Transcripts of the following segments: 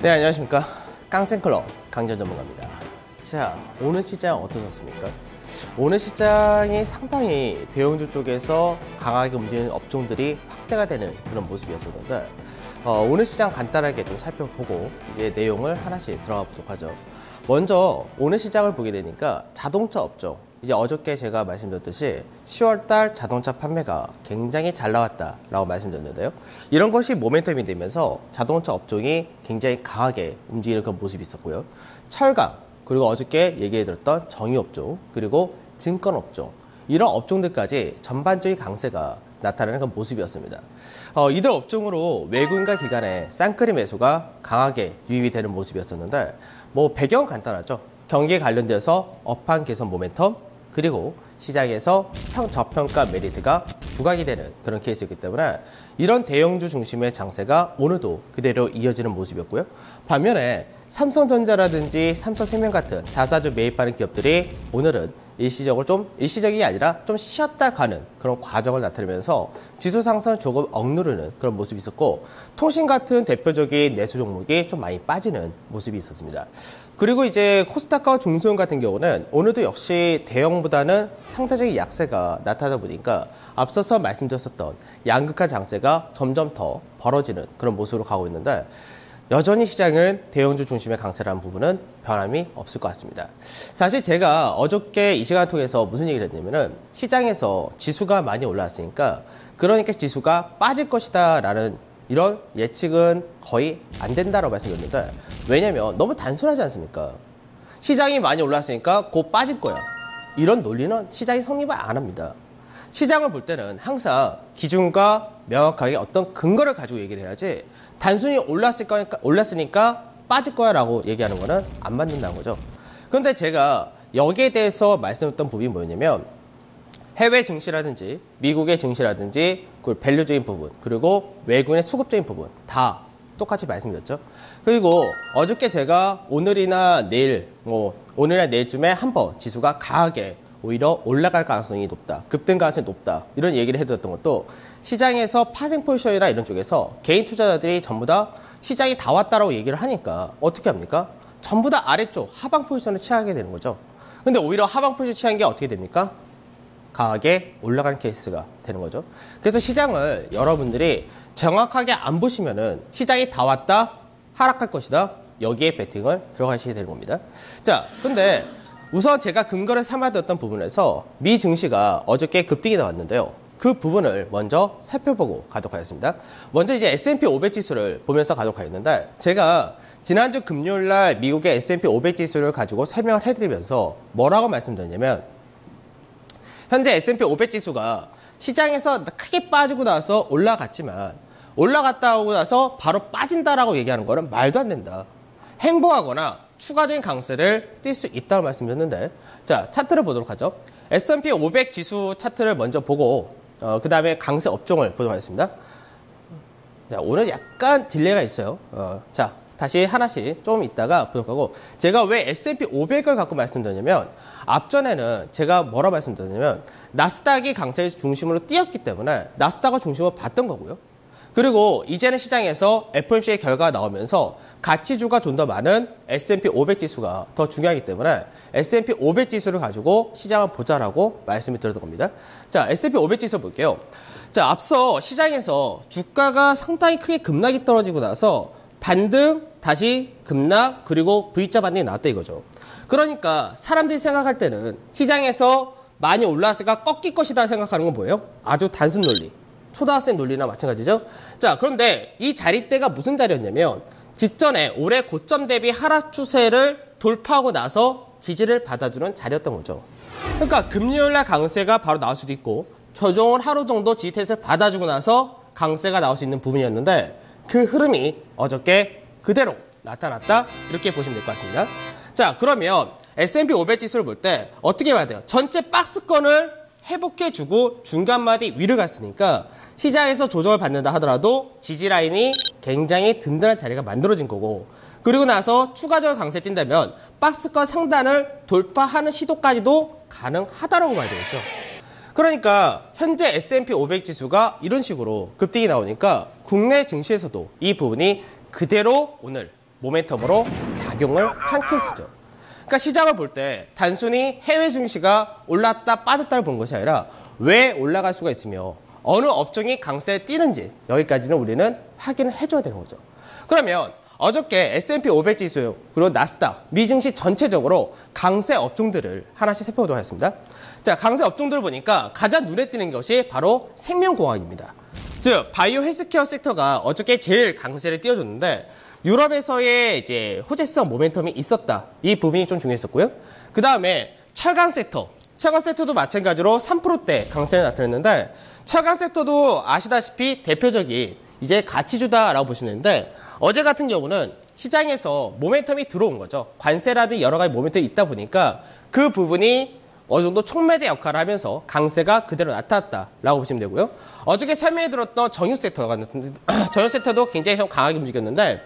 네, 안녕하십니까. 깡센클럽 강전 전문가입니다. 자, 오늘 시장 어떠셨습니까? 오늘 시장이 상당히 대형주 쪽에서 강하게 움직이는 업종들이 확대가 되는 그런 모습이었었는데 오늘 시장 간단하게 좀 살펴보고 이제 내용을 하나씩 들어가 보도록 하죠. 먼저 오늘 시장을 보게 되니까 자동차 업종, 이제 어저께 제가 말씀드렸듯이 10월달 자동차 판매가 굉장히 잘 나왔다라고 말씀드렸는데요. 이런 것이 모멘텀이 되면서 자동차 업종이 굉장히 강하게 움직이는 그런 모습이 있었고요. 철강, 그리고 어저께 얘기해드렸던 정유업종, 그리고 증권업종, 이런 업종들까지 전반적인 강세가 나타나는 그런 모습이었습니다. 이들 업종으로 외국인과 기관의 쌍끌이 매수가 강하게 유입이 되는 모습이었었는데 배경은 간단하죠. 경기에 관련돼서 업황 개선 모멘텀, 그리고 시장에서 저평가 메리트가 부각이 되는 그런 케이스이기 때문에 이런 대형주 중심의 장세가 오늘도 그대로 이어지는 모습이었고요. 반면에 삼성전자라든지 삼성생명 같은 자사주 매입하는 기업들이 오늘은 일시적이 아니라 좀 쉬었다 가는 그런 과정을 나타내면서 지수 상승을 조금 억누르는 그런 모습이 있었고, 통신 같은 대표적인 내수 종목이 좀 많이 빠지는 모습이 있었습니다. 그리고 이제 코스닥과 중소형 같은 경우는 오늘도 역시 대형보다는 상대적인 약세가 나타나다 보니까 앞서서 말씀드렸었던 양극화 장세가 점점 더 벌어지는 그런 모습으로 가고 있는데, 여전히 시장은 대형주 중심의 강세라는 부분은 변함이 없을 것 같습니다. 사실 제가 어저께 이 시간을 통해서 무슨 얘기를 했냐면은 시장에서 지수가 많이 올라왔으니까 그러니까 지수가 빠질 것이다 라는 이런 예측은 거의 안 된다라고 말씀드렸는데, 왜냐면 너무 단순하지 않습니까? 시장이 많이 올랐으니까 곧 빠질 거야. 이런 논리는 시장이 성립을 안 합니다. 시장을 볼 때는 항상 기준과 명확하게 어떤 근거를 가지고 얘기를 해야지, 단순히 올랐으니까 빠질 거야 라고 얘기하는 거는 안 맞는다는 거죠. 그런데 제가 여기에 대해서 말씀드렸던 부분이 뭐였냐면, 해외 증시라든지 미국의 증시라든지 그 밸류적인 부분, 그리고 외국인의 수급적인 부분 다 똑같이 말씀드렸죠. 그리고 어저께 제가 오늘이나 내일쯤에 한번 지수가 강하게 오히려 올라갈 가능성이 높다, 급등 가능성이 높다, 이런 얘기를 해드렸던 것도 시장에서 파생 포지션이나 이런 쪽에서 개인 투자자들이 전부 다 시장이 다 왔다라고 얘기를 하니까 어떻게 합니까? 전부 다 아래쪽 하방 포지션을 취하게 되는 거죠. 근데 오히려 하방 포지션 취한 게 어떻게 됩니까? 강하게 올라가는 케이스가 되는 거죠. 그래서 시장을 여러분들이 정확하게 안 보시면은 시장이 다 왔다, 하락할 것이다, 여기에 베팅을 들어가시게 되는 겁니다. 자, 근데 우선 제가 근거를 삼아뒀던 부분에서 미 증시가 어저께 급등이 나왔는데요. 그 부분을 먼저 살펴보고 가도록 하겠습니다. 먼저 이제 S&P 500 지수를 보면서 가도록 하겠는데, 제가 지난주 금요일 날 미국의 S&P 500 지수를 가지고 설명을 해드리면서 뭐라고 말씀드렸냐면, 현재 S&P 500 지수가 시장에서 크게 빠지고 나서 올라갔지만 올라갔다 오고 나서 바로 빠진다라고 얘기하는 거는 말도 안 된다. 행보하거나 추가적인 강세를 띌 수 있다고 말씀드렸는데, 자, 차트를 보도록 하죠. S&P 500 지수 차트를 먼저 보고 그 다음에 강세 업종을 보도록 하겠습니다. 자, 오늘 약간 딜레이가 있어요. 자, 다시 하나씩 좀 있다가 보도록 하고, 제가 왜 S&P 500을 갖고 말씀드렸냐면, 앞전에는 제가 뭐라 말씀드렸냐면 나스닥이 강세 중심으로 뛰었기 때문에 나스닥을 중심으로 봤던 거고요. 그리고 이제는 시장에서 FOMC의 결과가 나오면서 가치주가 좀 더 많은 S&P 500 지수가 더 중요하기 때문에 S&P 500 지수를 가지고 시장을 보자라고 말씀을 드렸던 겁니다. 자, S&P 500 지수 볼게요. 자, 앞서 시장에서 주가가 상당히 크게 급락이 떨어지고 나서 반등, 다시 급락, 그리고 V자 반등이 나왔다 이거죠. 그러니까 사람들이 생각할 때는 시장에서 많이 올라왔으니까 꺾일 것이다 생각하는 건 뭐예요? 아주 단순 논리. 초등학생 논리나 마찬가지죠. 자, 그런데 이 자리대가 무슨 자리였냐면, 직전에 올해 고점 대비 하락 추세를 돌파하고 나서 지지를 받아주는 자리였던 거죠. 그러니까 금요일날 강세가 바로 나올 수도 있고, 조정을 하루 정도 지지 테스트를 받아주고 나서 강세가 나올 수 있는 부분이었는데, 그 흐름이 어저께 그대로 나타났다, 이렇게 보시면 될 것 같습니다. 자, 그러면 S&P 500 지수를 볼 때 어떻게 봐야 돼요? 전체 박스권을 회복해주고 중간마디 위를 갔으니까 시장에서 조정을 받는다 하더라도 지지라인이 굉장히 든든한 자리가 만들어진 거고, 그리고 나서 추가적인 강세 뛴다면 박스권 상단을 돌파하는 시도까지도 가능하다라고 봐야 되겠죠. 그러니까 현재 S&P 500 지수가 이런 식으로 급등이 나오니까 국내 증시에서도 이 부분이 그대로 오늘 모멘텀으로 작용을 한 케이스죠. 그러니까 시장을 볼 때 단순히 해외 증시가 올랐다 빠졌다를 본 것이 아니라 왜 올라갈 수가 있으며 어느 업종이 강세에 뛰는지 여기까지는 우리는 확인을 해줘야 되는 거죠. 그러면 어저께 S&P 500 지수 그리고 나스닥, 미증시 전체적으로 강세 업종들을 하나씩 살펴보도록 하겠습니다. 자, 강세 업종들을 보니까 가장 눈에 띄는 것이 바로 생명공학입니다. 즉, 바이오 헬스케어 섹터가 어저께 제일 강세를 띄워줬는데 유럽에서의 이제 호재성 모멘텀이 있었다. 이 부분이 좀 중요했었고요. 그 다음에 철강 섹터도 마찬가지로 3%대 강세를 나타냈는데 철강 섹터도 아시다시피 대표적인 이제 가치주다라고 보시면 되는데 어제 같은 경우는 시장에서 모멘텀이 들어온 거죠. 관세라든지 여러 가지 모멘텀이 있다 보니까 그 부분이 어느 정도 촉매제 역할을 하면서 강세가 그대로 나타났다라고 보시면 되고요. 어저께 설명해 들었던 정유 섹터도 굉장히 좀 강하게 움직였는데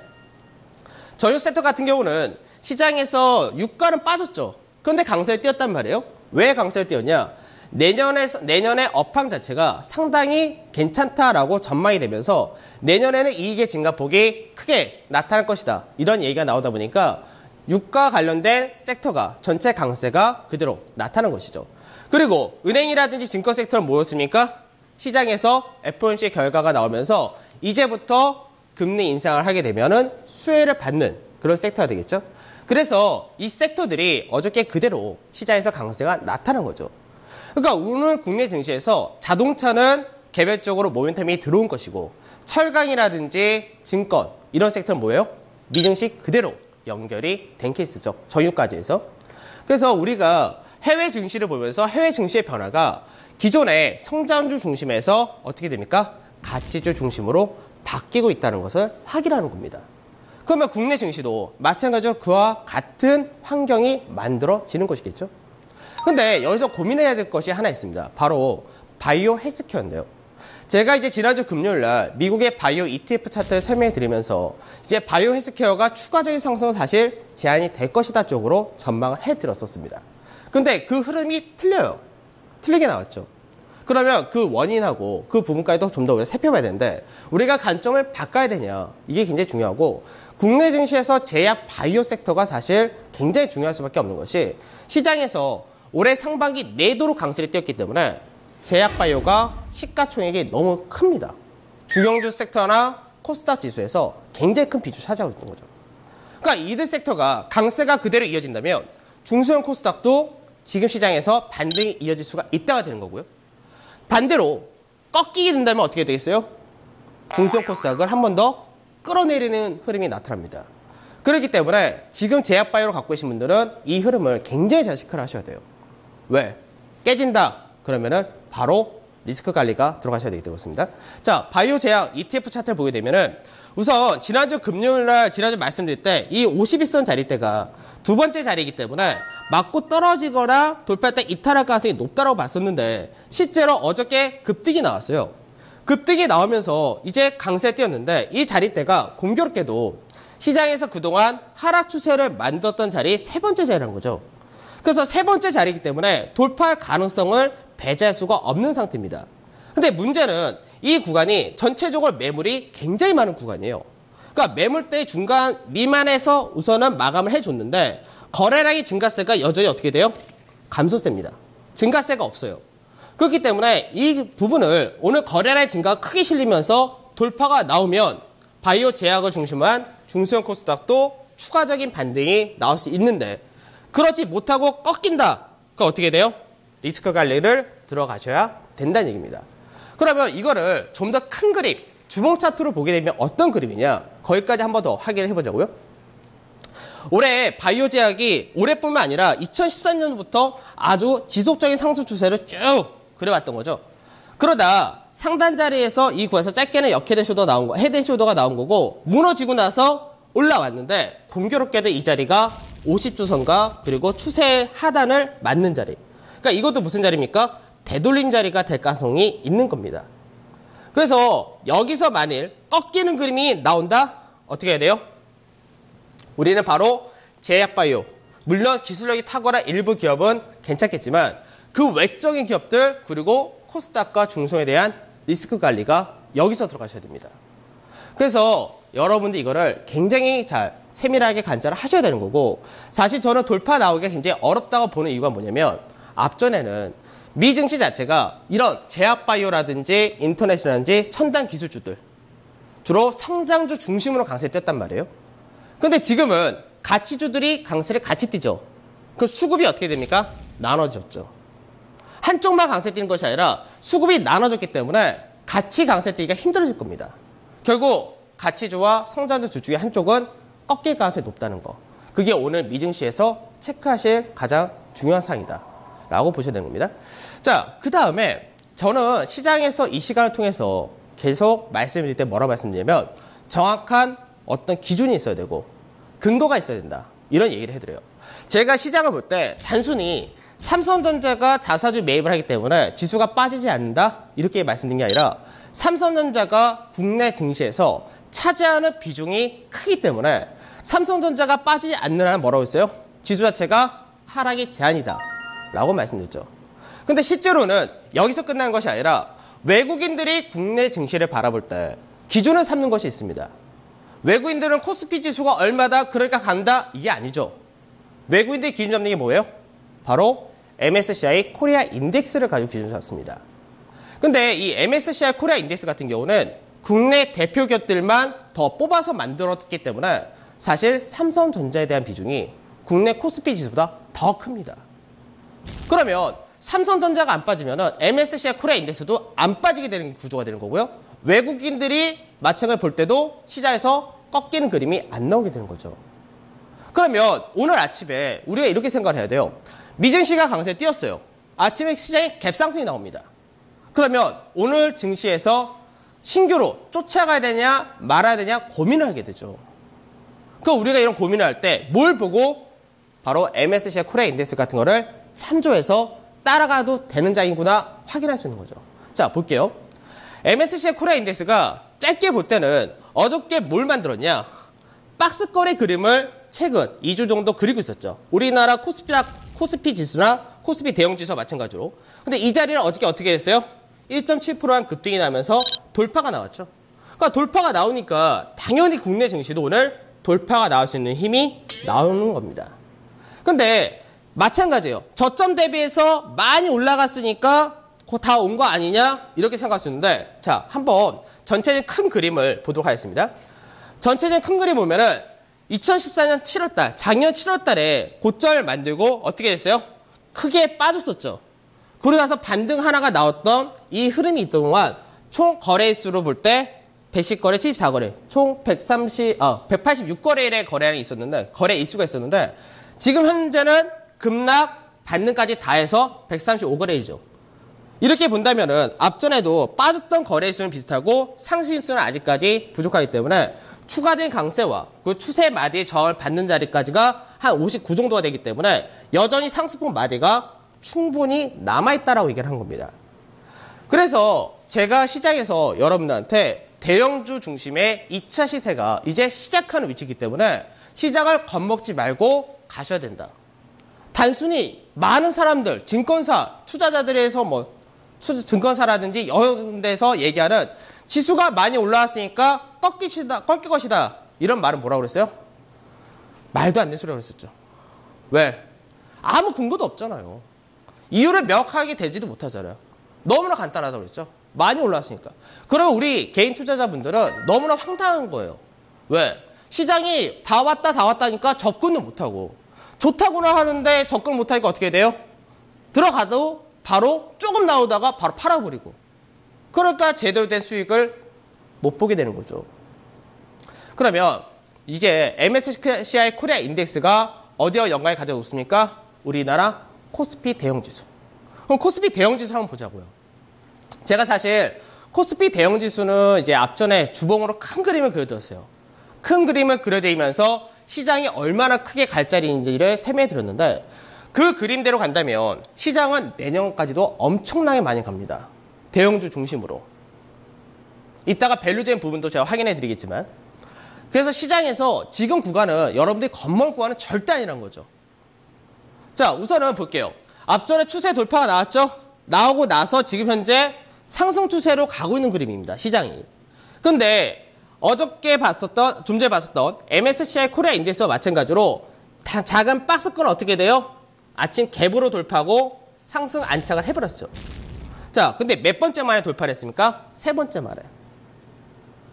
정유 섹터 같은 경우는 시장에서 유가는 빠졌죠. 그런데 강세를 띄었단 말이에요. 왜 강세를 띄었냐? 내년의 업황 자체가 상당히 괜찮다라고 전망이 되면서 내년에는 이익의 증가폭이 크게 나타날 것이다. 이런 얘기가 나오다 보니까 유가 관련된 섹터가 전체 강세가 그대로 나타난 것이죠. 그리고 은행이라든지 증권 섹터는 뭐였습니까? 시장에서 FOMC 결과가 나오면서 이제부터 금리 인상을 하게 되면은 수혜를 받는 그런 섹터가 되겠죠. 그래서 이 섹터들이 어저께 그대로 시장에서 강세가 나타난 거죠. 그러니까 오늘 국내 증시에서 자동차는 개별적으로 모멘텀이 들어온 것이고 철강이라든지 증권 이런 섹터는 뭐예요? 미증시 그대로 연결이 된 케이스죠. 정유까지 해서. 그래서 우리가 해외 증시를 보면서 해외 증시의 변화가 기존의 성장주 중심에서 어떻게 됩니까? 가치주 중심으로 바뀌고 있다는 것을 확인하는 겁니다. 그러면 국내 증시도 마찬가지로 그와 같은 환경이 만들어지는 것이겠죠. 근데 여기서 고민해야 될 것이 하나 있습니다. 바로 바이오 헬스케어인데요. 제가 이제 지난주 금요일 날 미국의 바이오 ETF 차트를 설명해 드리면서 이제 바이오 헬스케어가 추가적인 상승은 사실 제한이 될 것이다 쪽으로 전망을 해 드렸었습니다. 근데 그 흐름이 틀려요. 틀리게 나왔죠. 그러면 그 원인하고 그 부분까지도 좀 더 우리가 살펴봐야 되는데 우리가 관점을 바꿔야 되냐 이게 굉장히 중요하고 국내 증시에서 제약 바이오 섹터가 사실 굉장히 중요할 수밖에 없는 것이 시장에서 올해 상반기 내도록 강세를 띄었기 때문에 제약 바이오가 시가총액이 너무 큽니다. 주경주 섹터나 코스닥 지수에서 굉장히 큰 비중을 차지하고 있는 거죠. 그러니까 이들 섹터가 강세가 그대로 이어진다면 중소형 코스닥도 지금 시장에서 반등이 이어질 수가 있다가 되는 거고요. 반대로 꺾이게 된다면 어떻게 되겠어요? 중소형 코스닥을 한 번 더 끌어내리는 흐름이 나타납니다. 그렇기 때문에 지금 제약바이오를 갖고 계신 분들은 이 흐름을 굉장히 잘 체크를 하셔야 돼요. 왜? 깨진다. 그러면은 바로 리스크 관리가 들어가셔야 되기 때문입니다. 자, 바이오 제약 ETF 차트를 보게 되면은 우선 지난주 금요일 날 지난주 말씀드릴 때 이 51선 자리대가 두 번째 자리이기 때문에 맞고 떨어지거나 돌파할 때 이탈할 가능성이 높다고 봤었는데 실제로 어저께 급등이 나왔어요. 급등이 나오면서 이제 강세에 뛰었는데 이 자리대가 공교롭게도 시장에서 그동안 하락 추세를 만들었던 자리 세 번째 자리라는 거죠. 그래서 세 번째 자리이기 때문에 돌파할 가능성을 배제할 수가 없는 상태입니다. 근데 문제는 이 구간이 전체적으로 매물이 굉장히 많은 구간이에요. 그러니까 매물대 중간 미만에서 우선은 마감을 해줬는데 거래량이 증가세가 여전히 어떻게 돼요? 감소세입니다. 증가세가 없어요. 그렇기 때문에 이 부분을 오늘 거래량의 증가가 크게 실리면서 돌파가 나오면 바이오 제약을 중심으로 한 중소형 코스닥도 추가적인 반등이 나올 수 있는데 그렇지 못하고 꺾인다. 그럼 어떻게 돼요? 리스크 관리를 들어가셔야 된다는 얘기입니다. 그러면 이거를 좀 더 큰 그림, 주봉 차트로 보게 되면 어떤 그림이냐? 거기까지 한 번 더 확인을 해보자고요. 올해 바이오 제약이 올해뿐만 아니라 2013년부터 아주 지속적인 상승 추세를 쭉 그려왔던 거죠. 그러다 상단 자리에서 이 구에서 짧게는 역헤드쇼더 나온 거, 헤드쇼더가 나온 거고 무너지고 나서 올라왔는데 공교롭게도 이 자리가 50주선과 그리고 추세 하단을 맞는 자리. 그러니까 이것도 무슨 자리입니까? 되돌림 자리가 될 가능성이 있는 겁니다. 그래서 여기서 만일 꺾이는 그림이 나온다? 어떻게 해야 돼요? 우리는 바로 제약바이오. 물론 기술력이 탁월한 일부 기업은 괜찮겠지만 그 외적인 기업들 그리고 코스닥과 중소에 대한 리스크 관리가 여기서 들어가셔야 됩니다. 그래서 여러분들 이거를 굉장히 잘 세밀하게 관찰을 하셔야 되는 거고, 사실 저는 돌파 나오기가 굉장히 어렵다고 보는 이유가 뭐냐면, 앞전에는 미 증시 자체가 이런 제약바이오라든지 인터넷이라든지 첨단 기술주들, 주로 성장주 중심으로 강세를 띄었단 말이에요. 근데 지금은 가치주들이 강세를 같이 띄죠. 그 수급이 어떻게 됩니까? 나눠졌죠. 한쪽만 강세 띄는 것이 아니라 수급이 나눠졌기 때문에 같이 강세 띄기가 힘들어질 겁니다. 결국 가치주와 성장주 주 중에 한쪽은 꺾일 가능성이 높다는 거. 그게 오늘 미증시에서 체크하실 가장 중요한 사항이다 라고 보셔야 되는 겁니다. 자, 그 다음에 저는 시장에서 이 시간을 통해서 계속 말씀드릴 때 뭐라고 말씀드리냐면, 정확한 어떤 기준이 있어야 되고 근거가 있어야 된다, 이런 얘기를 해드려요. 제가 시장을 볼 때 단순히 삼성전자가 자사주 매입을 하기 때문에 지수가 빠지지 않는다, 이렇게 말씀드린 게 아니라 삼성전자가 국내 증시에서 차지하는 비중이 크기 때문에 삼성전자가 빠지지 않는 한은 뭐라고 했어요? 지수 자체가 하락의 제한이다 라고 말씀드렸죠. 근데 실제로는 여기서 끝나는 것이 아니라 외국인들이 국내 증시를 바라볼 때 기준을 삼는 것이 있습니다. 외국인들은 코스피 지수가 얼마다 그러니까 간다, 이게 아니죠. 외국인들이 기준 잡는 게 뭐예요? 바로 MSCI 코리아 인덱스를 가지고 기준 잡습니다. 근데 이 MSCI 코리아 인덱스 같은 경우는 국내 대표 기업들만 더 뽑아서 만들었기 때문에 사실 삼성전자에 대한 비중이 국내 코스피 지수보다 더 큽니다. 그러면 삼성전자가 안 빠지면 MSCI 코리아 인덱스도 안 빠지게 되는 구조가 되는 거고요. 외국인들이 마찬가지로 볼 때도 시장에서 꺾이는 그림이 안 나오게 되는 거죠. 그러면 오늘 아침에 우리가 이렇게 생각을 해야 돼요. 미증시가 강세에 띄었어요. 아침에 시장에 갭상승이 나옵니다. 그러면 오늘 증시에서 신규로 쫓아가야 되냐 말아야 되냐 고민을 하게 되죠. 그럼 우리가 이런 고민을 할 때 뭘 보고? 바로 MSCI 코리아 인덱스 같은 거를 참조해서 따라가도 되는 장이구나 확인할 수 있는 거죠. 자, 볼게요. MSCI 코리아 인덱스가 짧게 볼 때는 어저께 뭘 만들었냐? 박스권의 그림을 최근 2주 정도 그리고 있었죠. 우리나라 코스피 지수나 코스피 대형 지수와 마찬가지로. 근데 이 자리는 어저께 어떻게 했어요? 1.7%한 급등이 나면서 돌파가 나왔죠. 그러니까 돌파가 나오니까 당연히 국내 증시도 오늘 돌파가 나올 수 있는 힘이 나오는 겁니다. 근데 마찬가지예요. 저점 대비해서 많이 올라갔으니까 다 온 거 아니냐? 이렇게 생각할 수 있는데, 자, 한번 전체적인 큰 그림을 보도록 하겠습니다. 전체적인 큰 그림 보면은 2014년 7월달, 작년 7월달에 고점을 만들고 어떻게 됐어요? 크게 빠졌었죠. 그러고 나서 반등 하나가 나왔던 이 흐름이 있던 동안 총 거래일수로 볼 때 110거래, 74거래, 총 186거래일의 거래량이 있었는데, 거래 일수가 있었는데, 지금 현재는 급락, 반등까지 다 해서 135거래이죠. 이렇게 본다면은 앞전에도 빠졌던 거래일수는 비슷하고 상승일수는 아직까지 부족하기 때문에 추가적인 강세와 그 추세 마디의 저항을 받는 자리까지가 한 59 정도가 되기 때문에 여전히 상승폭 마디가 충분히 남아있다라고 얘기를 한 겁니다. 그래서 제가 시장에서 여러분들한테 대형주 중심의 2차 시세가 이제 시작하는 위치이기 때문에 시장을 겁먹지 말고 가셔야 된다. 단순히 많은 사람들, 증권사, 투자자들에서 증권사라든지 여러 군데에서 얘기하는 지수가 많이 올라왔으니까 꺾일 것이다. 이런 말은 뭐라고 그랬어요? 말도 안 되는 소리라고 그랬었죠. 왜? 아무 근거도 없잖아요. 이유를 명확하게 대지도 못하잖아요. 너무나 간단하다고 그랬죠. 많이 올라왔으니까. 그러면 우리 개인 투자자분들은 너무나 황당한 거예요. 왜? 시장이 다 왔다니까 접근을 못하고, 좋다고는 하는데 접근 못하니까 어떻게 돼요? 들어가도 바로 조금 나오다가 바로 팔아버리고, 그러니까 제대로 된 수익을 못 보게 되는 거죠. 그러면 이제 MSCI 코리아 인덱스가 어디와 연관이 가장 높습니까? 우리나라 코스피 대형지수. 그럼 코스피 대형지수 한번 보자고요. 제가 사실 코스피 대형지수는 이제 앞전에 주봉으로 큰 그림을 그려드렸어요. 큰 그림을 그려드리면서 시장이 얼마나 크게 갈 자리인지를 설명해 드렸는데, 그 그림대로 간다면 시장은 내년까지도 엄청나게 많이 갑니다. 대형주 중심으로. 이따가 밸류적인 부분도 제가 확인해 드리겠지만, 그래서 시장에서 지금 구간은 여러분들이 겁먹을 구간은 절대 아니라는 거죠. 자, 우선은 볼게요. 앞전에 추세 돌파가 나왔죠? 나오고 나서 지금 현재 상승 추세로 가고 있는 그림입니다. 시장이. 근데 좀 전에 봤었던 MSCI 코리아 인덱스와 마찬가지로 작은 박스권은 어떻게 돼요? 아침 갭으로 돌파하고 상승 안착을 해버렸죠. 자, 근데 몇 번째 만에 돌파를 했습니까? 세 번째 만에.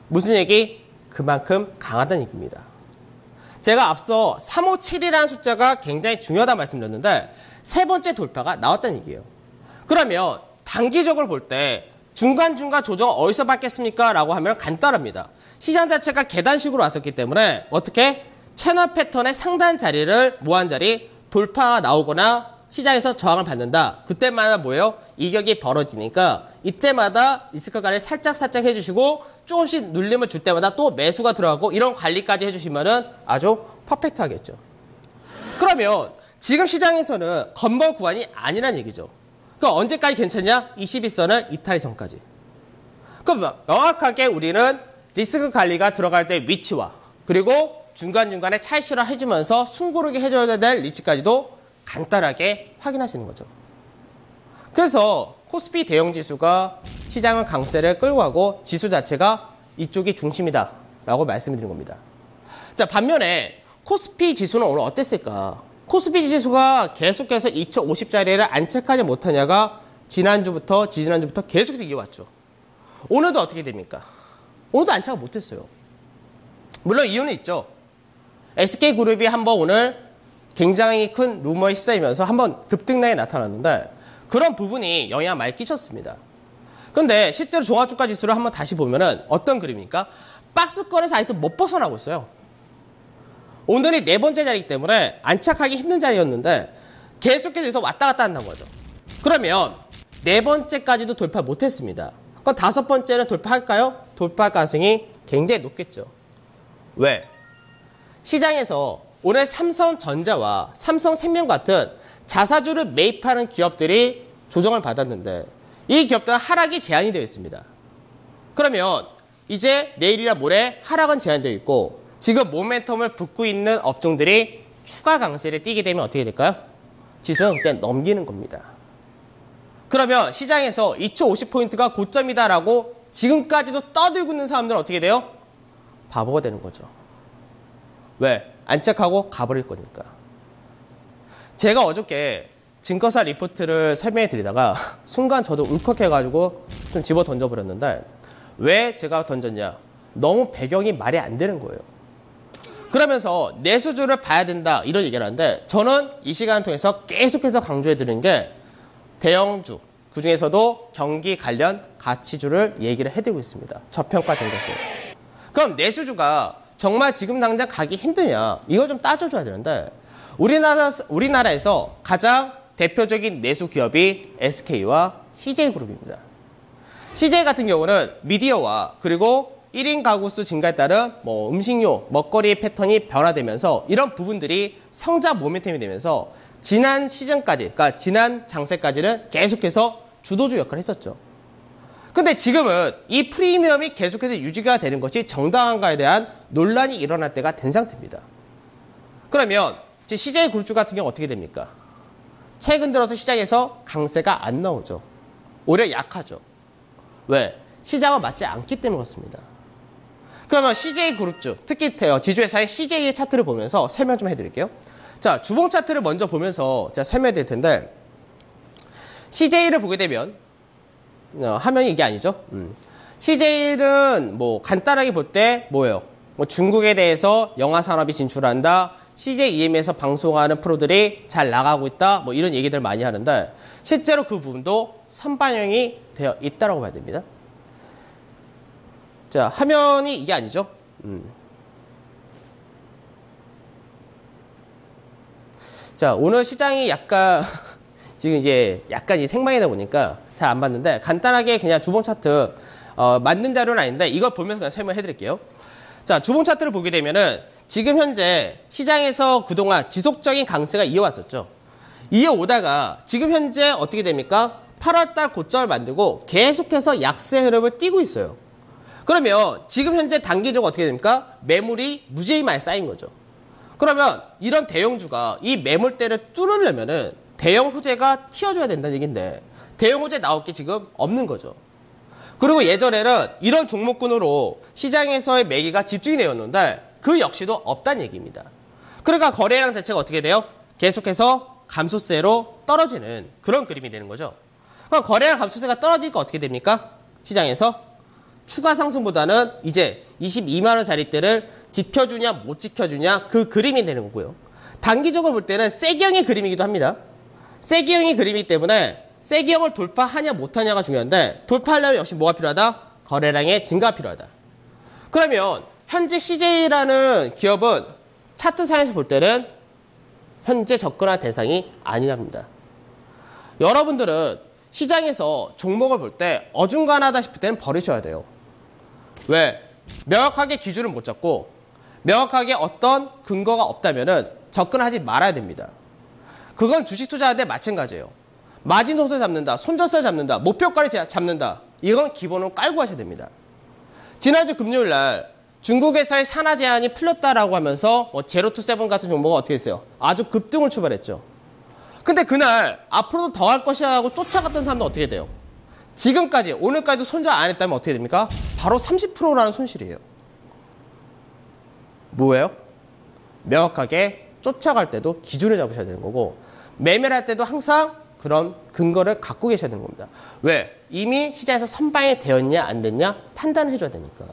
무슨 얘기? 그만큼 강하다는 얘기입니다. 제가 앞서 357이라는 숫자가 굉장히 중요하다는 말씀드렸는데 세 번째 돌파가 나왔다는 얘기예요. 그러면 단기적으로 볼 때 중간중간 조정을 어디서 받겠습니까? 라고 하면 간단합니다. 시장 자체가 계단식으로 왔었기 때문에 어떻게? 채널 패턴의 상단 자리를 무한자리 돌파가 나오거나 시장에서 저항을 받는다. 그때마다 뭐예요? 이격이 벌어지니까 이때마다 리스크 관리 살짝 해주시고 조금씩 눌림을 줄 때마다 또 매수가 들어가고 이런 관리까지 해주시면은 아주 퍼펙트하겠죠. 그러면 지금 시장에서는 건벌 구간이 아니란 얘기죠. 그럼 언제까지 괜찮냐? 21선을 이탈이 전까지. 그럼 명확하게 우리는 리스크 관리가 들어갈 때 위치와 그리고 중간중간에 차익 실현 해주면서 숨고르게 해줘야 될 위치까지도 간단하게 확인할 수 있는 거죠. 그래서 코스피 대형지수가 시장은 강세를 끌고 가고 지수 자체가 이쪽이 중심이다 라고 말씀드린 겁니다. 자, 반면에 코스피 지수는 오늘 어땠을까? 코스피 지수가 계속해서 2050자리를 안착하지 못하냐가 지난주부터 계속해서 이어왔죠. 오늘도 어떻게 됩니까? 오늘도 안착을 못했어요. 물론 이유는 있죠. SK그룹이 한번 오늘 굉장히 큰 루머에 휩싸이면서 한번 급등락이 나타났는데 그런 부분이 영향을 많이 끼쳤습니다. 근데 실제로 종합주가 지수를 한번 다시 보면은 어떤 그림입니까? 박스권에서 아직도 못 벗어나고 있어요. 오늘이 네 번째 자리이기 때문에 안착하기 힘든 자리였는데 계속해서 여기서 왔다 갔다 한다는 거죠. 그러면 네 번째까지도 돌파 못했습니다. 그럼 다섯 번째는 돌파할까요? 돌파할 가능성이 굉장히 높겠죠. 왜? 시장에서 오늘 삼성전자와 삼성생명 같은 자사주를 매입하는 기업들이 조정을 받았는데 이 기업들은 하락이 제한이 되어 있습니다. 그러면 이제 내일이나 모레 하락은 제한되어 있고 지금 모멘텀을 붙고 있는 업종들이 추가 강세를 띠게 되면 어떻게 될까요? 지수는 그때 넘기는 겁니다. 그러면 시장에서 2050포인트가 고점이다라고 지금까지도 떠들고 있는 사람들은 어떻게 돼요? 바보가 되는 거죠. 왜? 안착하고 가버릴 거니까. 제가 어저께 증거사 리포트를 설명해 드리다가 순간 저도 울컥해가지고 좀 집어 던져버렸는데 왜 제가 던졌냐? 너무 배경이 말이 안 되는 거예요. 그러면서 내수주를 봐야 된다 이런 얘기를 하는데 저는 이 시간을 통해서 계속해서 강조해 드리는 게 대형주, 그중에서도 경기 관련 가치주를 얘기를 해드리고 있습니다. 저평가된 것을. 그럼 내수주가 정말 지금 당장 가기 힘드냐? 이걸 좀 따져줘야 되는데 우리나라에서 가장 대표적인 내수 기업이 SK와 CJ그룹입니다. CJ 같은 경우는 미디어와 그리고 1인 가구 수 증가에 따른 음식료, 먹거리 패턴이 변화되면서 이런 부분들이 성장 모멘텀이 되면서 지난 시즌까지, 그러니까 지난 장세까지는 계속해서 주도주 역할을 했었죠. 근데 지금은 이 프리미엄이 계속해서 유지가 되는 것이 정당한가에 대한 논란이 일어날 때가 된 상태입니다. 그러면 CJ그룹주 같은 경우 어떻게 됩니까? 최근 들어서 시장에서 강세가 안 나오죠. 오히려 약하죠. 왜? 시장과 맞지 않기 때문에 그렇습니다. 그러면 CJ그룹주, 특히 지주회사의 CJ의 차트를 보면서 설명 좀 해드릴게요. 자, 주봉 차트를 먼저 보면서 제가 설명해 드릴 텐데 CJ를 보게 되면 화면이 이게 아니죠. CJ는 간단하게 볼 때 뭐예요? 중국에 대해서 영화 산업이 진출한다. CJEM에서 방송하는 프로들이 잘 나가고 있다. 이런 얘기들 많이 하는데 실제로 그 부분도 선반영이 되어 있다고 봐야 됩니다. 자, 화면이 이게 아니죠. 자, 오늘 시장이 약간 지금 이제 약간 생방이다 보니까 잘 안 봤는데 간단하게 그냥 주봉 차트 맞는 자료는 아닌데 이걸 보면서 그냥 설명해 드릴게요. 자, 주봉 차트를 보게 되면은 지금 현재 시장에서 그동안 지속적인 강세가 이어왔었죠. 이어오다가 지금 현재 어떻게 됩니까? 8월달 고점을 만들고 계속해서 약세 흐름을 띠고 있어요. 그러면 지금 현재 단기적으로 어떻게 됩니까? 매물이 무지히 많이 쌓인 거죠. 그러면 이런 대형주가 이 매물대를 뚫으려면은 대형 호재가 튀어줘야 된다는 얘기인데 대형 호재 나올 게 지금 없는 거죠. 그리고 예전에는 이런 종목군으로 시장에서의 매기가 집중이 되었는데 그 역시도 없다는 얘기입니다. 그러니까 거래량 자체가 어떻게 돼요? 계속해서 감소세로 떨어지는 그런 그림이 되는 거죠. 그럼 거래량 감소세가 떨어지니까 어떻게 됩니까? 시장에서 추가 상승보다는 이제 22만 원 자리대를 지켜주냐 못 지켜주냐 그 그림이 되는 거고요. 단기적으로 볼 때는 세기형의 그림이기도 합니다. 세기형의 그림이기 때문에 세기형을 돌파하냐 못하냐가 중요한데 돌파하려면 역시 뭐가 필요하다? 거래량의 증가가 필요하다. 그러면 현재 CJ라는 기업은 차트상에서 볼 때는 현재 접근할 대상이 아니랍니다. 여러분들은 시장에서 종목을 볼 때 어중간하다 싶을 때는 버리셔야 돼요. 왜? 명확하게 기준을 못 잡고 명확하게 어떤 근거가 없다면 접근하지 말아야 됩니다. 그건 주식 투자하는데 마찬가지예요. 마진호를 잡는다, 손절세를 잡는다, 목표가를 잡는다. 이건 기본으로 깔고 하셔야 됩니다. 지난주 금요일 날 중국 회사의 산하 제한이 풀렸다라고 하면서 제로투세븐 같은 종목은 어떻게 했어요? 아주 급등을 출발했죠. 근데 그날 앞으로도 더 할 것이야 하고 쫓아갔던 사람도 어떻게 돼요? 지금까지 오늘까지도 손절 안 했다면 어떻게 됩니까? 바로 30%라는 손실이에요. 뭐예요? 명확하게 쫓아갈 때도 기준을 잡으셔야 되는 거고 매매를 할 때도 항상 그런 근거를 갖고 계셔야 되는 겁니다. 왜? 이미 시장에서 선방이 되었냐 안 됐냐 판단을 해줘야 되니까.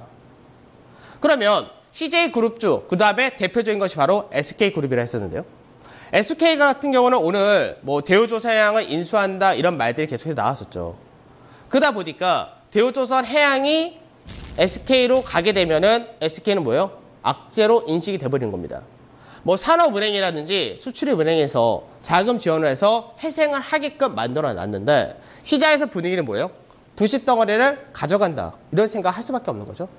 그러면 CJ그룹주 그 다음에 대표적인 것이 바로 SK그룹이라 했었는데요. SK 같은 경우는 오늘 뭐 대우조선해양을 인수한다 이런 말들이 계속해서 나왔었죠. 그러다 보니까 대우조선해양이 SK로 가게 되면은 SK는 뭐예요? 악재로 인식이 돼버리는 겁니다. 뭐 산업은행이라든지 수출입은행에서 자금 지원을 해서 회생을 하게끔 만들어 놨는데 시장에서 분위기는 뭐예요? 부실 덩어리를 가져간다. 이런 생각 할 수밖에 없는 거죠.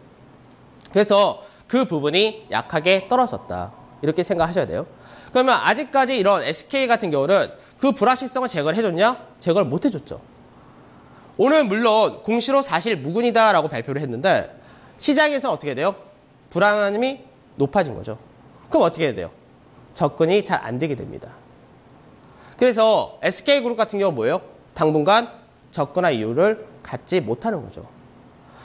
그래서 그 부분이 약하게 떨어졌다. 이렇게 생각하셔야 돼요. 그러면 아직까지 이런 SK 같은 경우는 그 불확실성을 제거를 해줬냐? 제거를 못 해줬죠. 오늘 물론 공시로 사실 무근이다라고 발표를 했는데 시장에서 어떻게 돼요? 불안함이 높아진 거죠. 그럼 어떻게 해야 돼요? 접근이 잘 안 되게 됩니다. 그래서 SK그룹 같은 경우 뭐예요? 당분간 접근할 이유를 갖지 못하는 거죠.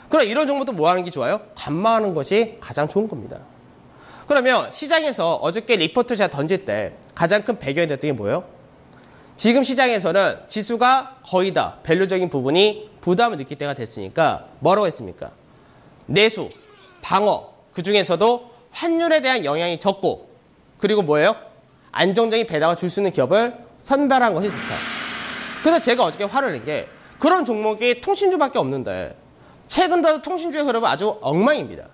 그럼 이런 종목도 뭐 하는 게 좋아요? 관망하는 것이 가장 좋은 겁니다. 그러면 시장에서 어저께 리포트 제가 던질 때 가장 큰 배경이 됐던 게 뭐예요? 지금 시장에서는 지수가 거의 다 밸류적인 부분이 부담을 느낄 때가 됐으니까 뭐라고 했습니까? 내수, 방어, 그중에서도 환율에 대한 영향이 적고 그리고 뭐예요? 안정적인 배당을 줄 수 있는 기업을 선별한 것이 좋다. 그래서 제가 어저께 화를 낸 게 그런 종목이 통신주밖에 없는데 최근 들어 통신주의 흐름은 아주 엉망입니다.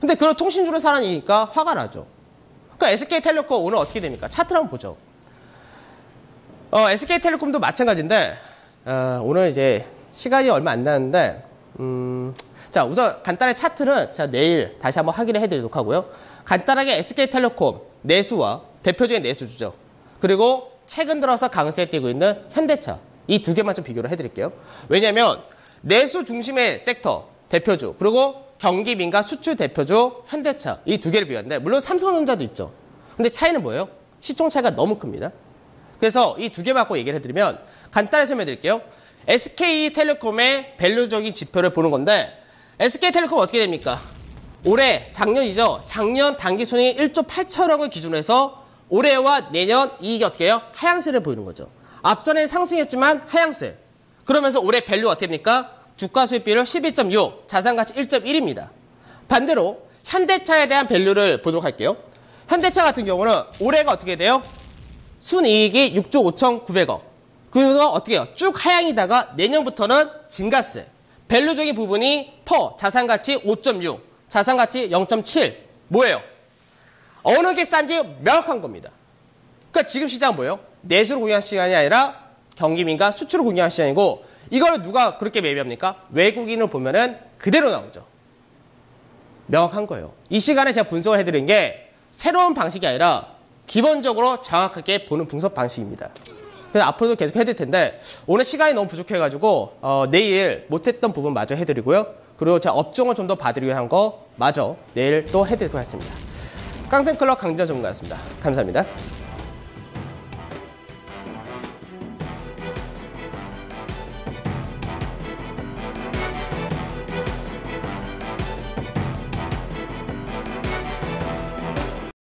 근데 그런 통신주를 사라니까 화가 나죠. 그러니까 SK텔레콤 오늘 어떻게 됩니까? 차트를 한번 보죠. SK텔레콤도 마찬가지인데 오늘 이제 시간이 얼마 안 나는데 자 우선 간단하게 차트는 제가 내일 다시 한번 확인을 해드리도록 하고요. 간단하게 SK텔레콤 내수와 대표적인 내수주죠. 그리고 최근 들어서 강세에 뛰고 있는 현대차 이 두 개만 좀 비교를 해드릴게요. 왜냐하면 내수 중심의 섹터 대표주 그리고 경기 민간 수출 대표주 현대차 이 두 개를 비교하는데 물론 삼성전자도 있죠. 근데 차이는 뭐예요? 시총 차이가 너무 큽니다. 그래서 이 두 개 갖고 얘기를 해드리면 간단히 설명해 드릴게요. SK텔레콤의 밸류적인 지표를 보는 건데 SK텔레콤 어떻게 됩니까? 올해 작년이죠. 작년 당기순이익 1조 8천억을 기준으로 해서 올해와 내년 이익이 어떻게 해요? 하향세를 보이는 거죠. 앞전에 상승했지만 하향세. 그러면서 올해 밸류 어떻게 됩니까? 주가 수익 비율 11.6, 자산가치 1.1입니다. 반대로 현대차에 대한 밸류를 보도록 할게요. 현대차 같은 경우는 올해가 어떻게 돼요? 순이익이 6조 5,900억. 그래서 어떻게 해요? 쭉 하향이다가 내년부터는 증가세. 밸류적인 부분이 자산가치 5.6, 자산가치 0.7. 뭐예요? 어느 게 싼지 명확한 겁니다. 그러니까 지금 시장은 뭐예요? 내수를 공략한 시장이 아니라 경기민간 수출을 공략한 시장이고 이걸 누가 그렇게 매입합니까? 외국인을 보면은 그대로 나오죠. 명확한 거예요. 이 시간에 제가 분석을 해드린 게 새로운 방식이 아니라 기본적으로 정확하게 보는 분석 방식입니다. 그래서 앞으로도 계속 해드릴 텐데 오늘 시간이 너무 부족해가지고 내일 못했던 부분 마저 해드리고요. 그리고 제가 업종을 좀 더 봐드리기 위한 거 마저 내일 또 해드리도록 하겠습니다. 깡센클럽 강지현 전문가였습니다. 감사합니다.